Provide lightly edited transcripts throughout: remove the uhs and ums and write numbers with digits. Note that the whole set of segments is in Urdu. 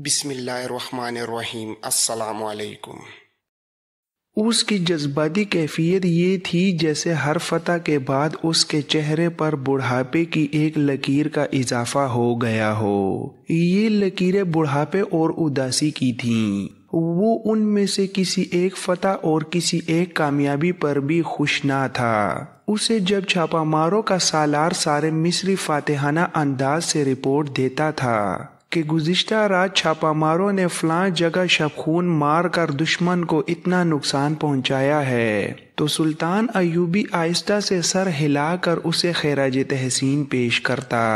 بسم اللہ الرحمن الرحیم۔ السلام علیکم۔ اس کی جذباتی کیفیت یہ تھی جیسے ہر فتح کے بعد اس کے چہرے پر بڑھاپے کی ایک لکیر کا اضافہ ہو گیا ہو۔ یہ لکیریں بڑھاپے اور اداسی کی تھیں۔ وہ ان میں سے کسی ایک فتح اور کسی ایک کامیابی پر بھی خوش نہ تھا۔ اسے جب چھاپا ماروں کا سالار سارے مصری فاتحانہ انداز سے رپورٹ دیتا تھا کہ گزشتہ رات چھاپا ماروں نے فلاں جگہ شب خون مار کر دشمن کو اتنا نقصان پہنچایا ہے، تو سلطان ایوبی آہستہ سے سر ہلا کر اسے خراج تحسین پیش کرتا،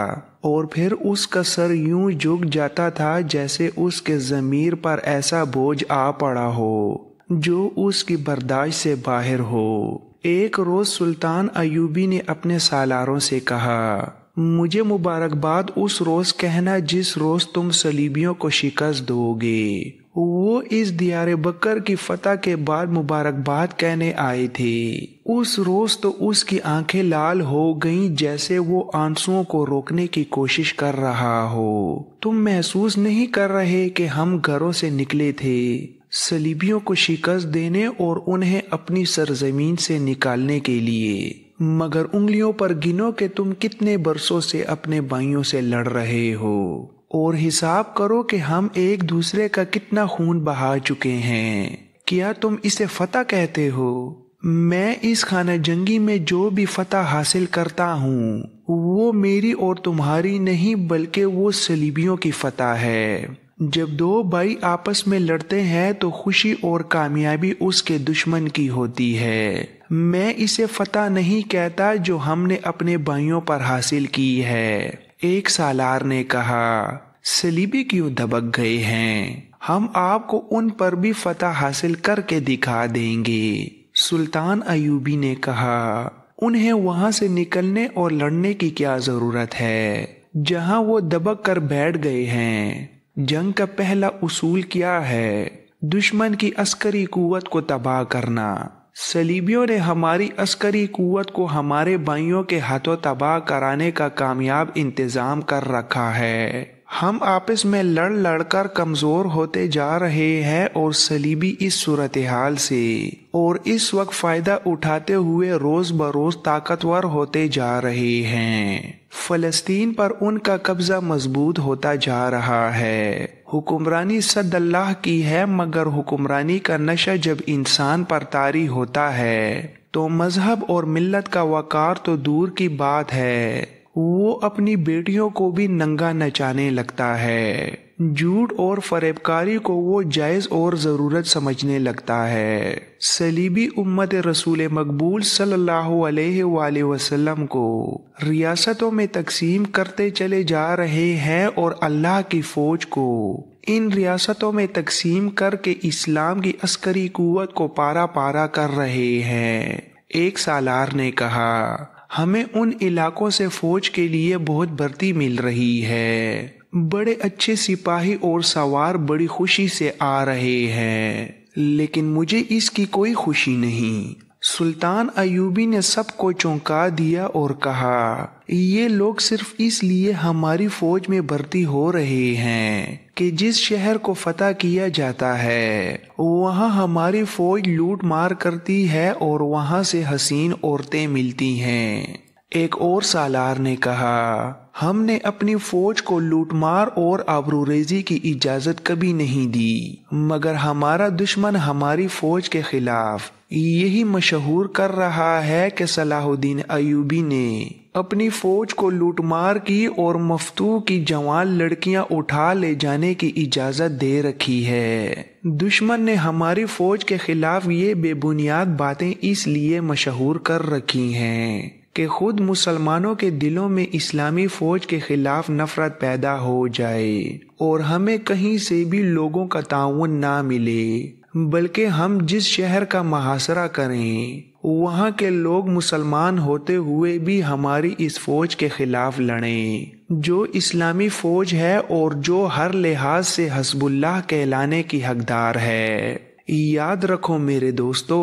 اور پھر اس کا سر یوں جھک جاتا تھا جیسے اس کے ضمیر پر ایسا بوجھ آ پڑا ہو جو اس کی برداشت سے باہر ہو۔ ایک روز سلطان ایوبی نے اپنے سالاروں سے کہا، مجھے مبارکباد اس روز کہنا جس روز تم صلیبیوں کو شکست دو گے۔ وہ اس دیار بکر کی فتح کے بعد مبارکباد کہنے آئے تھے۔ اس روز تو اس کی آنکھیں لال ہو گئیں جیسے وہ آنسوؤں کو روکنے کی کوشش کر رہا ہو۔ تم محسوس نہیں کر رہے کہ ہم گھروں سے نکلے تھے صلیبیوں کو شکست دینے اور انہیں اپنی سرزمین سے نکالنے کے لیے، مگر انگلیوں پر گنو کہ تم کتنے برسوں سے اپنے بھائیوں سے لڑ رہے ہو، اور حساب کرو کہ ہم ایک دوسرے کا کتنا خون بہا چکے ہیں۔ کیا تم اسے فتح کہتے ہو؟ میں اس خانہ جنگی میں جو بھی فتح حاصل کرتا ہوں وہ میری اور تمہاری نہیں بلکہ وہ صلیبیوں کی فتح ہے۔ جب دو بھائی آپس میں لڑتے ہیں تو خوشی اور کامیابی اس کے دشمن کی ہوتی ہے۔ میں اسے فتح نہیں کہتا جو ہم نے اپنے بھائیوں پر حاصل کی ہے۔ ایک سالار نے کہا، صلیبی کیوں دبک گئے ہیں؟ ہم آپ کو ان پر بھی فتح حاصل کر کے دکھا دیں گے۔ سلطان ایوبی نے کہا، انہیں وہاں سے نکلنے اور لڑنے کی کیا ضرورت ہے جہاں وہ دبک کر بیٹھ گئے ہیں؟ جنگ کا پہلا اصول کیا ہے؟ دشمن کی عسکری قوت کو تباہ کرنا۔ صلیبیوں نے ہماری عسکری قوت کو ہمارے بھائیوں کے ہاتھوں تباہ کرانے کا کامیاب انتظام کر رکھا ہے۔ ہم آپس میں لڑ لڑ کر کمزور ہوتے جا رہے ہیں اور صلیبی اس صورتحال سے اور اس وقت فائدہ اٹھاتے ہوئے روز بروز طاقتور ہوتے جا رہے ہیں۔ فلسطین پر ان کا قبضہ مضبوط ہوتا جا رہا ہے۔ حکمرانی صد اللہ کی ہے، مگر حکمرانی کا نشہ جب انسان پر طاری ہوتا ہے تو مذہب اور ملت کا وقار تو دور کی بات ہے، وہ اپنی بیٹیوں کو بھی ننگا نچانے لگتا ہے۔ جھوٹ اور فریب کاری کو وہ جائز اور ضرورت سمجھنے لگتا ہے۔ صلیبی امت رسول مقبول صلی اللہ علیہ وآلہ وسلم کو ریاستوں میں تقسیم کرتے چلے جا رہے ہیں اور اللہ کی فوج کو ان ریاستوں میں تقسیم کر کے اسلام کی عسکری قوت کو پارا پارا کر رہے ہیں۔ ایک سالار نے کہا، ہمیں ان علاقوں سے فوج کے لیے بہت بھرتی مل رہی ہے، بڑے اچھے سپاہی اور سوار بڑی خوشی سے آ رہے ہیں، لیکن مجھے اس کی کوئی خوشی نہیں۔ سلطان ایوبی نے سب کو چونکا دیا اور کہا، یہ لوگ صرف اس لیے ہماری فوج میں بھرتی ہو رہے ہیں کہ جس شہر کو فتح کیا جاتا ہے وہاں ہماری فوج لوٹ مار کرتی ہے اور وہاں سے حسین عورتیں ملتی ہیں۔ ایک اور سالار نے کہا، ہم نے اپنی فوج کو لوٹ مار اور آبروریزی کی اجازت کبھی نہیں دی، مگر ہمارا دشمن ہماری فوج کے خلاف یہی مشہور کر رہا ہے کہ صلاح الدین ایوبی نے اپنی فوج کو لوٹ مار کی اور مفتوح کی جوان لڑکیاں اٹھا لے جانے کی اجازت دے رکھی ہے۔ دشمن نے ہماری فوج کے خلاف یہ بے بنیاد باتیں اس لیے مشہور کر رکھی ہیں کہ خود مسلمانوں کے دلوں میں اسلامی فوج کے خلاف نفرت پیدا ہو جائے اور ہمیں کہیں سے بھی لوگوں کا تعاون نہ ملے، بلکہ ہم جس شہر کا محاصرہ کریں وہاں کے لوگ مسلمان ہوتے ہوئے بھی ہماری اس فوج کے خلاف لڑیں جو اسلامی فوج ہے اور جو ہر لحاظ سے حزب اللہ کہلانے کی حقدار ہے۔ یاد رکھو میرے دوستو،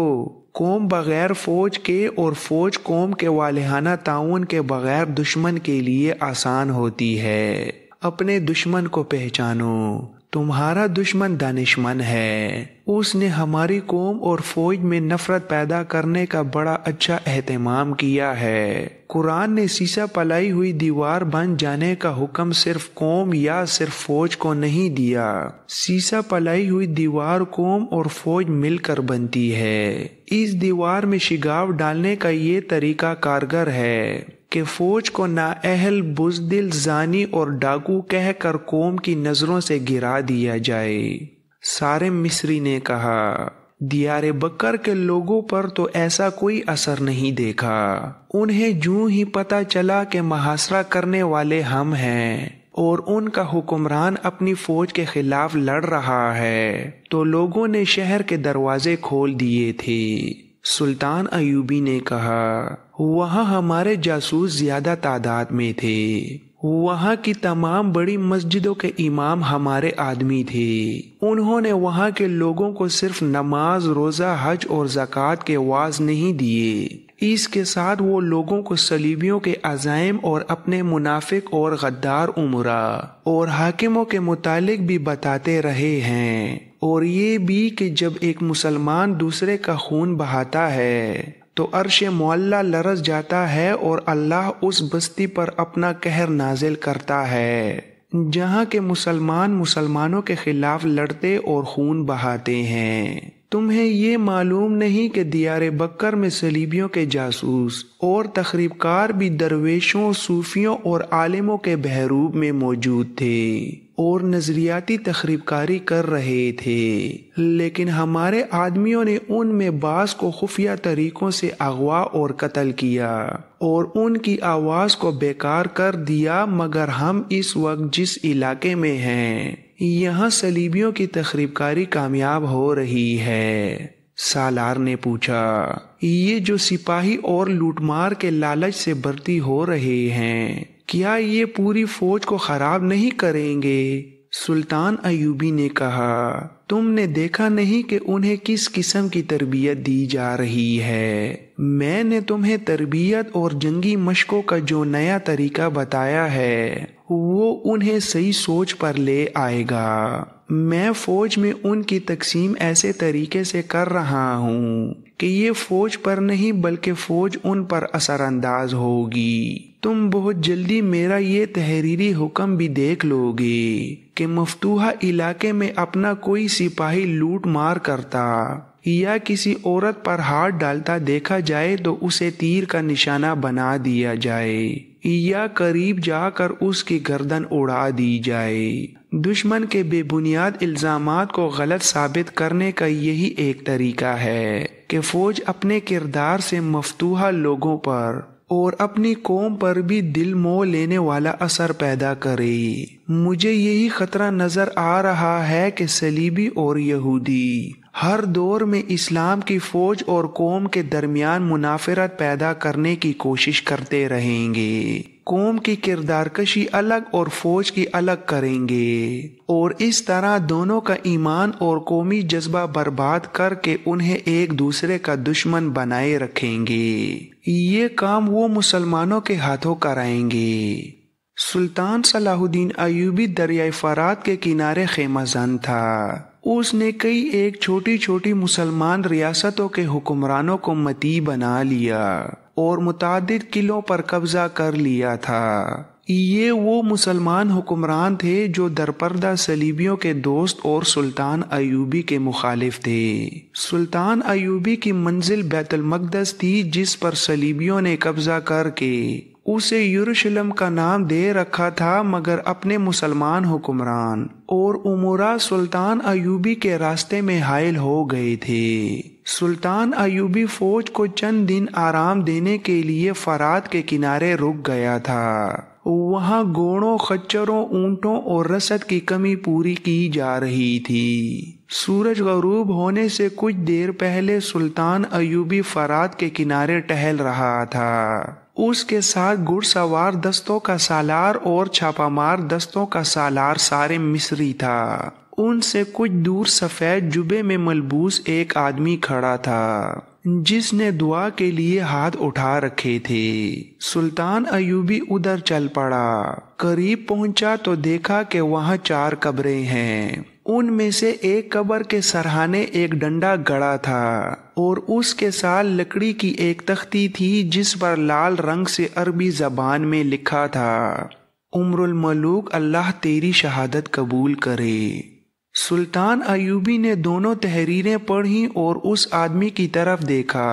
قوم بغیر فوج کے اور فوج قوم کے والہانہ تعاون کے بغیر دشمن کے لیے آسان ہوتی ہے۔ اپنے دشمن کو پہچانو، تمہارا دشمن دانشمند ہے، اس نے ہماری قوم اور فوج میں نفرت پیدا کرنے کا بڑا اچھا اہتمام کیا ہے۔ قرآن نے سیسا پلائی ہوئی دیوار بن جانے کا حکم صرف قوم یا صرف فوج کو نہیں دیا۔ سیسا پلائی ہوئی دیوار قوم اور فوج مل کر بنتی ہے۔ اس دیوار میں شگاف ڈالنے کا یہ طریقہ کارگر ہے کہ فوج کو نااہل، بزدل، زانی اور ڈاکو کہہ کر قوم کی نظروں سے گرا دیا جائے۔ صارم مصری نے کہا، دیار بکر کے لوگوں پر تو ایسا کوئی اثر نہیں دیکھا۔ انہیں جوں ہی پتہ چلا کہ محاصرہ کرنے والے ہم ہیں اور ان کا حکمران اپنی فوج کے خلاف لڑ رہا ہے، تو لوگوں نے شہر کے دروازے کھول دیے تھے۔ سلطان ایوبی نے کہا، وہاں ہمارے جاسوس زیادہ تعداد میں تھے۔ وہاں کی تمام بڑی مسجدوں کے امام ہمارے آدمی تھے۔ انہوں نے وہاں کے لوگوں کو صرف نماز، روزہ، حج اور زکوٰۃ کے وعظ نہیں دیے، اس کے ساتھ وہ لوگوں کو صلیبیوں کے عزائم اور اپنے منافق اور غدار امرا اور حاکموں کے متعلق بھی بتاتے رہے ہیں، اور یہ بھی کہ جب ایک مسلمان دوسرے کا خون بہاتا ہے تو عرش معلیٰ لرز جاتا ہے اور اللہ اس بستی پر اپنا قہر نازل کرتا ہے جہاں کے مسلمان مسلمانوں کے خلاف لڑتے اور خون بہاتے ہیں۔ تمہیں یہ معلوم نہیں کہ دیار بکر میں صلیبیوں کے جاسوس اور تخریب کار بھی درویشوں، صوفیوں اور عالموں کے بحروب میں موجود تھے اور نظریاتی تخریب کاری کر رہے تھے، لیکن ہمارے آدمیوں نے ان میں بعض کو خفیہ طریقوں سے اغوا اور قتل کیا اور ان کی آواز کو بیکار کر دیا، مگر ہم اس وقت جس علاقے میں ہیں یہاں صلیبیوں کی تخریب کاری کامیاب ہو رہی ہے۔ سالار نے پوچھا، یہ جو سپاہی اور لوٹ مار کے لالچ سے بھرتی ہو رہے ہیں، کیا یہ پوری فوج کو خراب نہیں کریں گے؟ سلطان ایوبی نے کہا، تم نے دیکھا نہیں کہ انہیں کس قسم کی تربیت دی جا رہی ہے؟ میں نے تمہیں تربیت اور جنگی مشقوں کا جو نیا طریقہ بتایا ہے وہ انہیں صحیح سوچ پر لے آئے گا۔ میں فوج میں ان کی تقسیم ایسے طریقے سے کر رہا ہوں کہ یہ فوج پر نہیں بلکہ فوج ان پر اثر انداز ہوگی۔ تم بہت جلدی میرا یہ تحریری حکم بھی دیکھ لو گے کہ مفتوحہ علاقے میں اپنا کوئی سپاہی لوٹ مار کرتا یا کسی عورت پر ہاتھ ڈالتا دیکھا جائے تو اسے تیر کا نشانہ بنا دیا جائے یا قریب جا کر اس کی گردن اڑا دی جائے۔ دشمن کے بے بنیاد الزامات کو غلط ثابت کرنے کا یہی ایک طریقہ ہے کہ فوج اپنے کردار سے مفتوحہ لوگوں پر اور اپنی قوم پر بھی دل موہ لینے والا اثر پیدا کرے۔ مجھے یہی خطرہ نظر آ رہا ہے کہ صلیبی اور یہودی ہر دور میں اسلام کی فوج اور قوم کے درمیان منافرت پیدا کرنے کی کوشش کرتے رہیں گے۔ قوم کی کردار کشی الگ اور فوج کی الگ کریں گے اور اس طرح دونوں کا ایمان اور قومی جذبہ برباد کر کے انہیں ایک دوسرے کا دشمن بنائے رکھیں گے۔ یہ کام وہ مسلمانوں کے ہاتھوں کرائیں گے۔ سلطان صلاح الدین ایوبی دریائے فرات کے کنارے خیمہ زن تھا۔ اس نے کئی ایک چھوٹی چھوٹی مسلمان ریاستوں کے حکمرانوں کو مطیع بنا لیا اور متعدد قلعوں پر قبضہ کر لیا تھا۔ یہ وہ مسلمان حکمران تھے جو درپردہ صلیبیوں کے دوست اور سلطان ایوبی کے مخالف تھے۔ سلطان ایوبی کی منزل بیت المقدس تھی جس پر صلیبیوں نے قبضہ کر کے اسے یروشلم کا نام دے رکھا تھا، مگر اپنے مسلمان حکمران اور امراء سلطان ایوبی کے راستے میں حائل ہو گئے تھے۔ سلطان ایوبی فوج کو چند دن آرام دینے کے لیے فرات کے کنارے رک گیا تھا۔ وہاں گھوڑوں، خچروں، اونٹوں اور رسد کی کمی پوری کی جا رہی تھی۔ سورج غروب ہونے سے کچھ دیر پہلے سلطان ایوبی فرات کے کنارے ٹہل رہا تھا۔ اس کے ساتھ گھڑ سوار دستوں کا سالار اور چھاپا مار دستوں کا سالار صارم مصری تھا۔ ان سے کچھ دور سفید جبے میں ملبوس ایک آدمی کھڑا تھا جس نے دعا کے لیے ہاتھ اٹھا رکھے تھے۔ سلطان ایوبی ادھر چل پڑا۔ قریب پہنچا تو دیکھا کہ وہاں 4 قبریں ہیں۔ ان میں سے ایک قبر کے سرہانے ایک ڈنڈا گڑا تھا اور اس کے ساتھ لکڑی کی ایک تختی تھی جس پر لال رنگ سے عربی زبان میں لکھا تھا، عمر الملوک، اللہ تیری شہادت قبول کرے۔ سلطان ایوبی نے دونوں تحریریں پڑھیں اور اس آدمی کی طرف دیکھا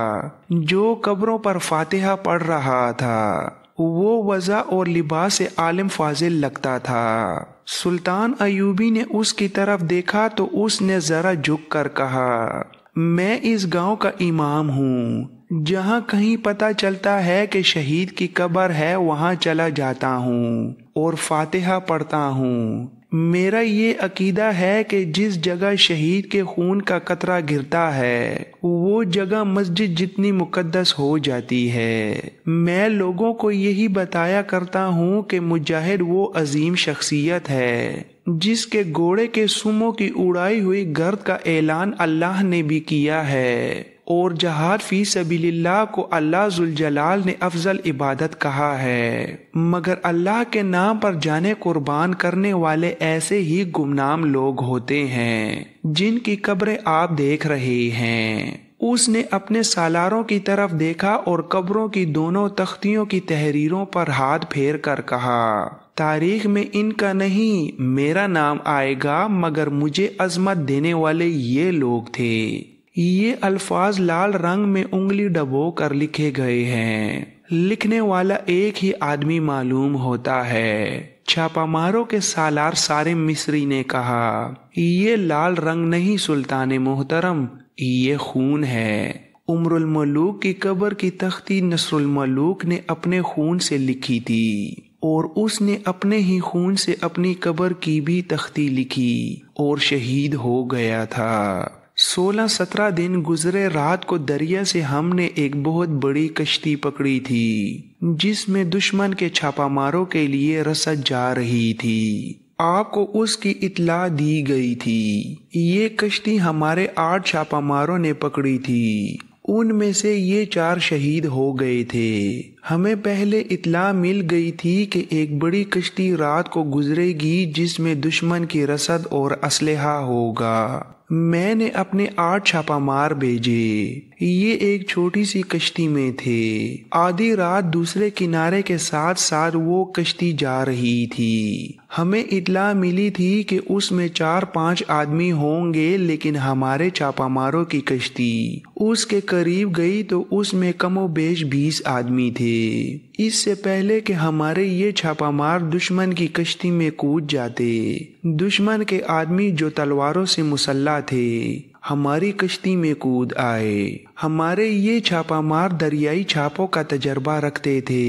جو قبروں پر فاتحہ پڑھ رہا تھا۔ وہ وضع اور لباس سے عالم فاضل لگتا تھا۔ سلطان ایوبی نے اس کی طرف دیکھا تو اس نے ذرا جھک کر کہا، میں اس گاؤں کا امام ہوں، جہاں کہیں پتہ چلتا ہے کہ شہید کی قبر ہے وہاں چلا جاتا ہوں اور فاتحہ پڑھتا ہوں۔ میرا یہ عقیدہ ہے کہ جس جگہ شہید کے خون کا قطرہ گرتا ہے وہ جگہ مسجد جتنی مقدس ہو جاتی ہے۔ میں لوگوں کو یہی بتایا کرتا ہوں کہ مجاہد وہ عظیم شخصیت ہے جس کے گھوڑے کے سموں کی اڑائی ہوئی گرد کا اعلان اللہ نے بھی کیا ہے، اور جہاد فی سبیل اللہ کو اللہ ذوالجلال نے افضل عبادت کہا ہے، مگر اللہ کے نام پر جانیں قربان کرنے والے ایسے ہی گمنام لوگ ہوتے ہیں جن کی قبریں آپ دیکھ رہے ہیں۔ اس نے اپنے سالاروں کی طرف دیکھا اور قبروں کی دونوں تختیوں کی تحریروں پر ہاتھ پھیر کر کہا، تاریخ میں ان کا نہیں میرا نام آئے گا، مگر مجھے عظمت دینے والے یہ لوگ تھے۔ یہ الفاظ لال رنگ میں انگلی ڈبو کر لکھے گئے ہیں۔ لکھنے والا ایک ہی آدمی معلوم ہوتا ہے۔ چھاپا ماروں کے سالار سارم مصری نے کہا، یہ لال رنگ نہیں سلطان محترم، یہ خون ہے۔ عمر الملوک کی قبر کی تختی نصر الملوک نے اپنے خون سے لکھی تھی، اور اس نے اپنے ہی خون سے اپنی قبر کی بھی تختی لکھی اور شہید ہو گیا تھا۔ 16-17 دن گزرے، رات کو دریا سے ہم نے ایک بہت بڑی کشتی پکڑی تھی جس میں دشمن کے چھاپا ماروں کے لیے رسد جا رہی تھی۔ آپ کو اس کی اطلاع دی گئی تھی۔ یہ کشتی ہمارے 8 چھاپا ماروں نے پکڑی تھی، ان میں سے یہ 4 شہید ہو گئے تھے۔ ہمیں پہلے اطلاع مل گئی تھی کہ ایک بڑی کشتی رات کو گزرے گی جس میں دشمن کی رسد اور اسلحہ ہوگا۔ میں نے اپنے 8 چھاپا مار بھیجے، یہ ایک چھوٹی سی کشتی میں تھے۔ آدھی رات دوسرے کنارے کے ساتھ ساتھ وہ کشتی جا رہی تھی۔ ہمیں اطلاع ملی تھی کہ اس میں 4-5 آدمی ہوں گے، لیکن ہمارے چھاپا ماروں کی کشتی اس کے قریب گئی تو اس میں کم و بیش 20 آدمی تھے۔ اس سے پہلے کہ ہمارے یہ چھاپا مار دشمن کی کشتی میں کود جاتے، دشمن کے آدمی جو تلواروں سے مسلح تھے ہماری کشتی میں کود آئے۔ ہمارے یہ چھاپا مار دریائی چھاپوں کا تجربہ رکھتے تھے۔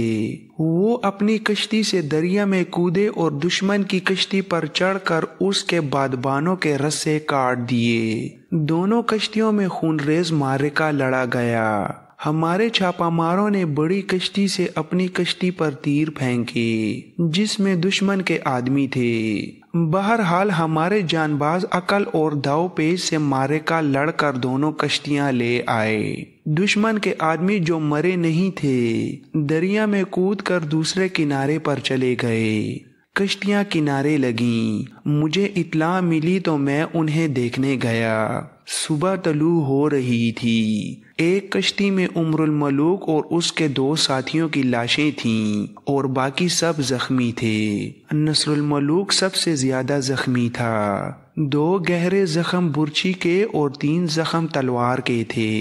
وہ اپنی کشتی سے دریا میں کودے اور دشمن کی کشتی پر چڑھ کر اس کے بادبانوں کے رسے کاٹ دیے۔ دونوں کشتیوں میں خونریز معرکہ لڑا گیا۔ ہمارے چھاپا ماروں نے بڑی کشتی سے اپنی کشتی پر تیر پھینکے جس میں دشمن کے آدمی تھے۔ بہرحال ہمارے جان باز عقل اور داؤ پیچ سے معرکہ لڑ کر دونوں کشتیاں لے آئے۔ دشمن کے آدمی جو مرے نہیں تھے دریا میں کود کر دوسرے کنارے پر چلے گئے۔ کشتیاں کنارے لگیں۔ مجھے اطلاع ملی تو میں انہیں دیکھنے گیا۔ صبح طلوع ہو رہی تھی۔ ایک کشتی میں عمر الملوک اور اس کے 2 ساتھیوں کی لاشیں تھیں اور باقی سب زخمی تھے۔ نصر الملوک سب سے زیادہ زخمی تھا۔ 2 گہرے زخم برچی کے اور 3 زخم تلوار کے تھے۔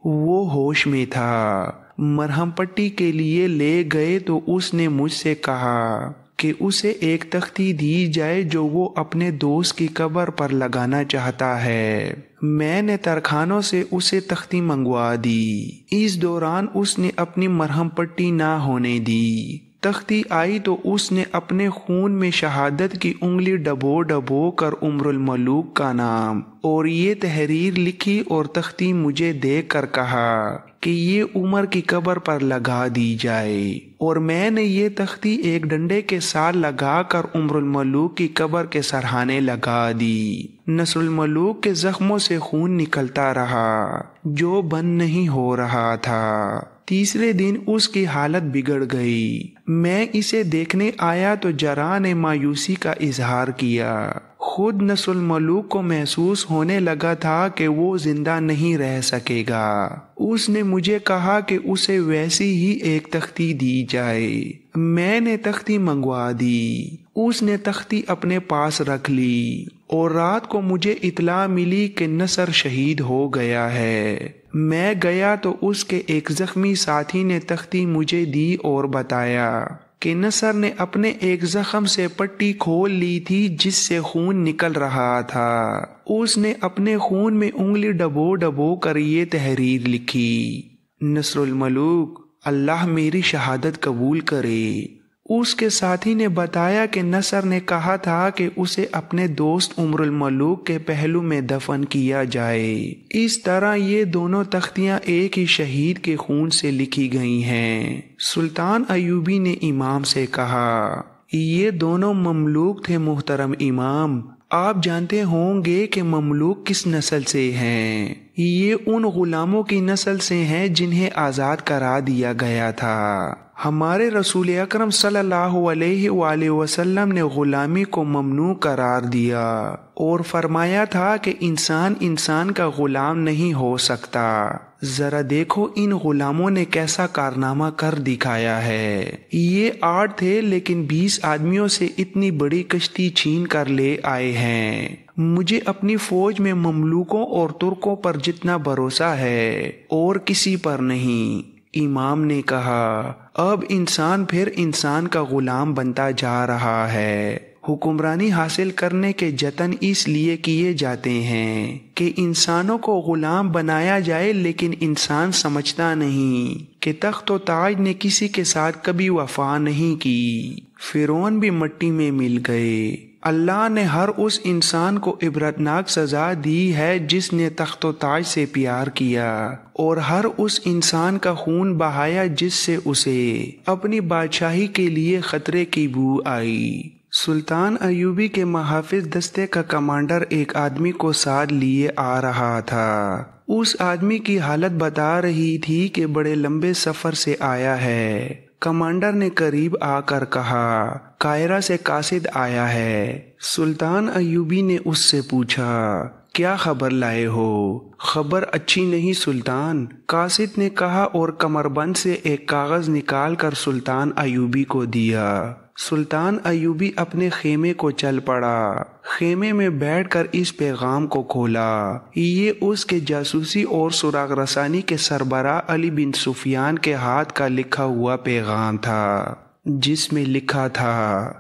وہ ہوش میں تھا۔ مرہم پٹی کے لیے لے گئے تو اس نے مجھ سے کہا کہ اسے ایک تختی دی جائے جو وہ اپنے دوست کی قبر پر لگانا چاہتا ہے۔ میں نے ترخانوں سے اسے تختی منگوا دی۔ اس دوران اس نے اپنی مرہم پٹی نہ ہونے دی۔ تختی آئی تو اس نے اپنے خون میں شہادت کی انگلی ڈبو ڈبو کر عمر الملوک کا نام اور یہ تحریر لکھی اور تختی مجھے دے کر کہا کہ یہ عمر کی قبر پر لگا دی جائے، اور میں نے یہ تختی ایک ڈنڈے کے ساتھ لگا کر عمر الملوک کی قبر کے سرہانے لگا دی۔ نصر الملوک کے زخموں سے خون نکلتا رہا جو بند نہیں ہو رہا تھا۔ تیسرے دن اس کی حالت بگڑ گئی۔ میں اسے دیکھنے آیا تو جراح نے مایوسی کا اظہار کیا۔ خود نصر الملوک کو محسوس ہونے لگا تھا کہ وہ زندہ نہیں رہ سکے گا۔ اس نے مجھے کہا کہ اسے ویسی ہی ایک تختی دی جائے۔ میں نے تختی منگوا دی۔ اس نے تختی اپنے پاس رکھ لی، اور رات کو مجھے اطلاع ملی کہ نصر شہید ہو گیا ہے۔ میں گیا تو اس کے ایک زخمی ساتھی نے تختی مجھے دی اور بتایا کہ نصر نے اپنے ایک زخم سے پٹی کھول لی تھی جس سے خون نکل رہا تھا۔ اس نے اپنے خون میں انگلی ڈبو ڈبو کر یہ تحریر لکھی: نصر الملوک، اللہ میری شہادت قبول کرے۔ اس کے ساتھی نے بتایا کہ نصر نے کہا تھا کہ اسے اپنے دوست عمر الملوک کے پہلو میں دفن کیا جائے۔ اس طرح یہ دونوں تختیاں ایک ہی شہید کے خون سے لکھی گئی ہیں۔ سلطان ایوبی نے امام سے کہا: یہ دونوں مملوک تھے محترم امام، آپ جانتے ہوں گے کہ مملوک کس نسل سے ہیں۔ یہ ان غلاموں کی نسل سے ہیں جنہیں آزاد کرا دیا گیا تھا۔ ہمارے رسول اکرم صلی اللہ علیہ وآلہ وسلم نے غلامی کو ممنوع قرار دیا اور فرمایا تھا کہ انسان انسان کا غلام نہیں ہو سکتا۔ ذرا دیکھو ان غلاموں نے کیسا کارنامہ کر دکھایا ہے۔ یہ 8 تھے لیکن 20 آدمیوں سے اتنی بڑی کشتی چھین کر لے آئے ہیں۔ مجھے اپنی فوج میں مملوکوں اور ترکوں پر جتنا بھروسہ ہے اور کسی پر نہیں۔ امام نے کہا: اب انسان پھر انسان کا غلام بنتا جا رہا ہے۔ حکمرانی حاصل کرنے کے جتن اس لیے کیے جاتے ہیں کہ انسانوں کو غلام بنایا جائے، لیکن انسان سمجھتا نہیں کہ تخت و تاج نے کسی کے ساتھ کبھی وفا نہیں کی۔ فرعون بھی مٹی میں مل گئے۔ اللہ نے ہر اس انسان کو عبرتناک سزا دی ہے جس نے تخت و تاج سے پیار کیا، اور ہر اس انسان کا خون بہایا جس سے اسے اپنی بادشاہی کے لیے خطرے کی بو آئی۔ سلطان ایوبی کے محافظ دستے کا کمانڈر ایک آدمی کو ساتھ لیے آ رہا تھا۔ اس آدمی کی حالت بتا رہی تھی کہ بڑے لمبے سفر سے آیا ہے۔ کمانڈر نے قریب آ کر کہا: قاہرہ سے قاصد آیا ہے۔ سلطان ایوبی نے اس سے پوچھا: کیا خبر لائے ہو؟ خبر اچھی نہیں سلطان، قاصد نے کہا، اور کمربند سے ایک کاغذ نکال کر سلطان ایوبی کو دیا۔ سلطان ایوبی اپنے خیمے کو چل پڑا۔ خیمے میں بیٹھ کر اس پیغام کو کھولا۔ یہ اس کے جاسوسی اور سراغ رسانی کے سربراہ علی بن سفیان کے ہاتھ کا لکھا ہوا پیغام تھا، جس میں لکھا تھا: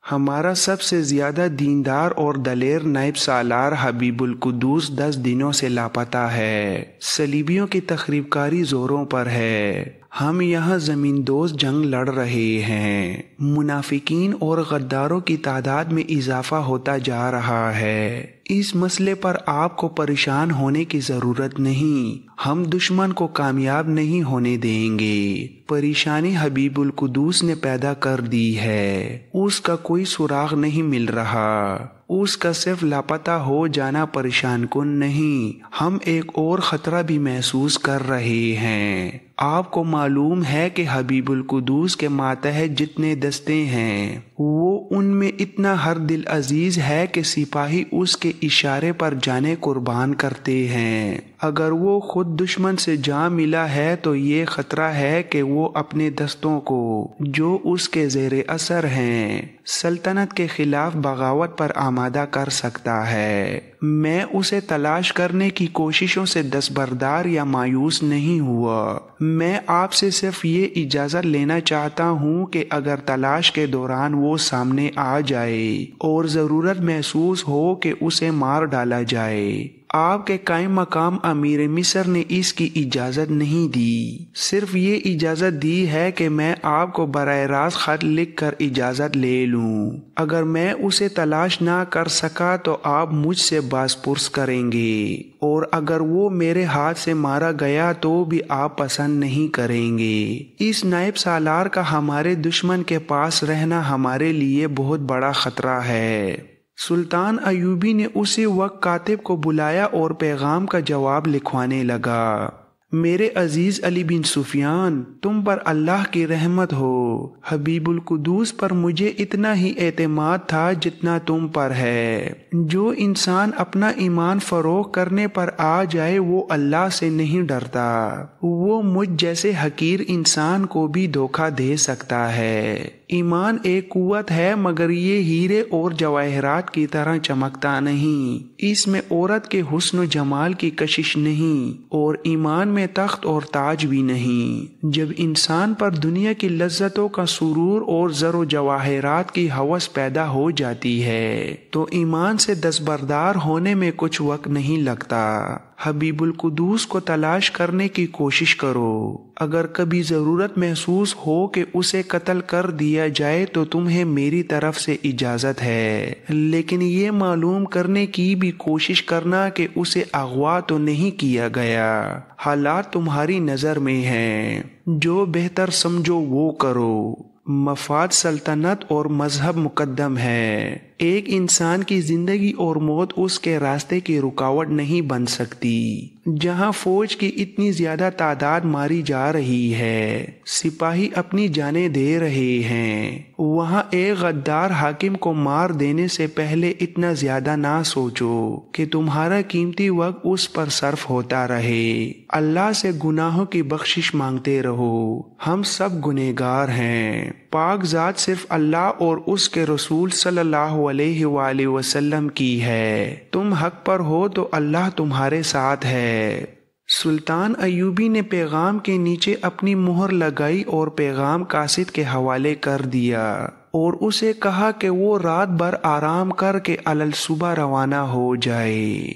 ہمارا سب سے زیادہ دیندار اور دلیر نائب سالار حبیب القدوس 10 دنوں سے لاپتہ ہے۔ صلیبیوں کی تخریب کاری زوروں پر ہے۔ ہم یہاں زمین دوز جنگ لڑ رہے ہیں۔ منافقین اور غداروں کی تعداد میں اضافہ ہوتا جا رہا ہے۔ اس مسئلے پر آپ کو پریشان ہونے کی ضرورت نہیں۔ ہم دشمن کو کامیاب نہیں ہونے دیں گے۔ پریشانی حبیب القدوس نے پیدا کر دی ہے۔ اس کا کوئی سراغ نہیں مل رہا۔ اس کا صرف لاپتہ ہو جانا پریشان کن نہیں، ہم ایک اور خطرہ بھی محسوس کر رہے ہیں۔ آپ کو معلوم ہے کہ حبیب القدوس کے ماتحت جتنے دستے ہیں وہ ان میں اتنا ہر دل عزیز ہے کہ سپاہی اس کے اشارے پر جانیں قربان کرتے ہیں۔ اگر وہ خود دشمن سے جا ملا ہے تو یہ خطرہ ہے کہ وہ اپنے دستوں کو جو اس کے زیر اثر ہیں سلطنت کے خلاف بغاوت پر آمادہ کر سکتا ہے۔ میں اسے تلاش کرنے کی کوششوں سے دستبردار یا مایوس نہیں ہوا۔ میں آپ سے صرف یہ اجازت لینا چاہتا ہوں کہ اگر تلاش کے دوران وہ سامنے آ جائے اور ضرورت محسوس ہو کہ اسے مار ڈالا جائے آپ کے قائم مقام امیر مصر نے اس کی اجازت نہیں دی، صرف یہ اجازت دی ہے کہ میں آپ کو براہ راست خط لکھ کر اجازت لے لوں۔ اگر میں اسے تلاش نہ کر سکا تو آپ مجھ سے باز پرس کریں گے، اور اگر وہ میرے ہاتھ سے مارا گیا تو بھی آپ پسند نہیں کریں گے۔ اس نائب سالار کا ہمارے دشمن کے پاس رہنا ہمارے لیے بہت بڑا خطرہ ہے۔ سلطان ایوبی نے اسی وقت کاتب کو بلایا اور پیغام کا جواب لکھوانے لگا۔ میرے عزیز علی بن سفیان، تم پر اللہ کی رحمت ہو۔ حبیب القدوس پر مجھے اتنا ہی اعتماد تھا جتنا تم پر ہے۔ جو انسان اپنا ایمان فروغ کرنے پر آ جائے وہ اللہ سے نہیں ڈرتا، وہ مجھ جیسے حقیر انسان کو بھی دھوکہ دے سکتا ہے۔ ایمان ایک قوت ہے مگر یہ ہیرے اور جواہرات کی طرح چمکتا نہیں، اس میں عورت کے حسن و جمال کی کشش نہیں، اور ایمان میں تخت اور تاج بھی نہیں۔ جب انسان پر دنیا کی لذتوں کا سرور اور زر و جواہرات کی ہوس پیدا ہو جاتی ہے تو ایمان سے دستبردار ہونے میں کچھ وقت نہیں لگتا۔ حبیب القدوس کو تلاش کرنے کی کوشش کرو، اگر کبھی ضرورت محسوس ہو کہ اسے قتل کر دیا جائے تو تمہیں میری طرف سے اجازت ہے، لیکن یہ معلوم کرنے کی بھی کوشش کرنا کہ اسے اغوا تو نہیں کیا گیا۔ حالات تمہاری نظر میں ہیں، جو بہتر سمجھو وہ کرو۔ مفاد سلطنت اور مذہب مقدم ہے۔ ایک انسان کی زندگی اور موت اس کے راستے کی رکاوٹ نہیں بن سکتی۔ جہاں فوج کی اتنی زیادہ تعداد ماری جا رہی ہے، سپاہی اپنی جانیں دے رہے ہیں، وہاں ایک غدار حاکم کو مار دینے سے پہلے اتنا زیادہ نہ سوچو کہ تمہارا قیمتی وقت اس پر صرف ہوتا رہے۔ اللہ سے گناہوں کی بخشش مانگتے رہو، ہم سب گنہگار ہیں۔ پاک ذات صرف اللہ اور اس کے رسول صلی اللہ علیہ وآلہ وسلم کی ہے۔ تم حق پر ہو تو اللہ تمہارے ساتھ ہے۔ سلطان ایوبی نے پیغام کے نیچے اپنی مہر لگائی اور پیغام قاصد کے حوالے کر دیا اور اسے کہا کہ وہ رات بھر آرام کر کے الصبح روانہ ہو جائے۔